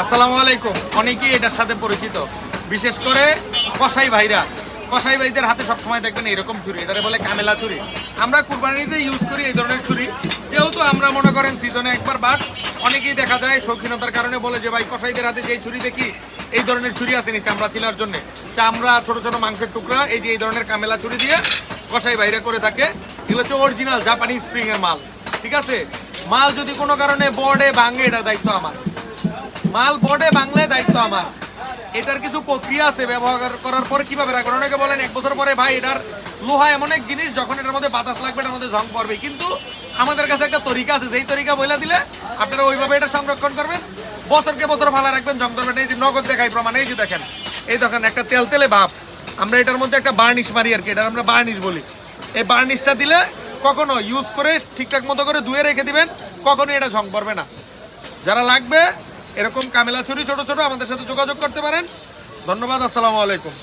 আসসালামু আলাইকুম। অনেকেই এটার সাথে পরিচিত, বিশেষ করে কসাই ভাইরা। কসাই ভাইদের হাতে সবসময় দেখবেন এরকম ছুরি, এটারে বলে কামেলা ছুরি। আমরা কুরবানিতে ইউজ করি এই ধরনের ছুরি, যেহেতু আমরা মনে করেন সিজনে একবার বাট। অনেকেই দেখা যায় শৌখিনতার কারণে বলে যে ভাই কসাইদের হাতে যেই ছুরি দেখি এই ধরনের ছুরি আসেনি চামড়া ছিলার জন্য, চামড়া ছোট ছোট মাংসের টুকরা এই যে এই ধরনের কামেলা ছুরি দিয়ে কসাই বাইরে করে থাকে। এগুলো হচ্ছে অরিজিনাল জাপানি স্প্রিং এর মাল, ঠিক আছে? মাল যদি কোনো কারণে বোর্ডে ভাঙে এটার দায়িত্ব আমার, মাল বোর্ডে বাংলে দায়িত্ব আমার। এটার কিছু প্রক্রিয়া আছে ব্যবহার করার পরে কিভাবে রাখবেন। অনেকে বলেন 1 বছর পরে ভাই এটার লোহা এমন এক জিনিস যখন এটার মধ্যে বাতাস লাগবে এটার মধ্যে জং পড়বে, কিন্তু আমাদের কাছে একটা তরিকা আছে, যেই তরিকা বলে দিলে আপনারা ওইভাবে এটা সংরক্ষণ করবেন, বছরকে বছর ভালো রাখবেন, জং ধরবেন। এই যে নগদ দেখাই প্রমাণ, এই যে দেখেন, এই দেখেন একটা তেলতেলে ভাব। আমরা এটার মধ্যে একটা বার্নিশ মারি আর কি, এটা আমরা বার্নিশ বলি। এই বার্নিশটা দিলে কখনো ইউজ করে ঠিকঠাক মতো করে ধুয়ে রেখে দিবেন, কখনো এটা জং পড়বে না। যারা লাগবে এরকম কামেলা ছুরি ছোট ছোট আমাদের সাথে যোগাযোগ করতে পারেন। ধন্যবাদ, আসসালামু আলাইকুম।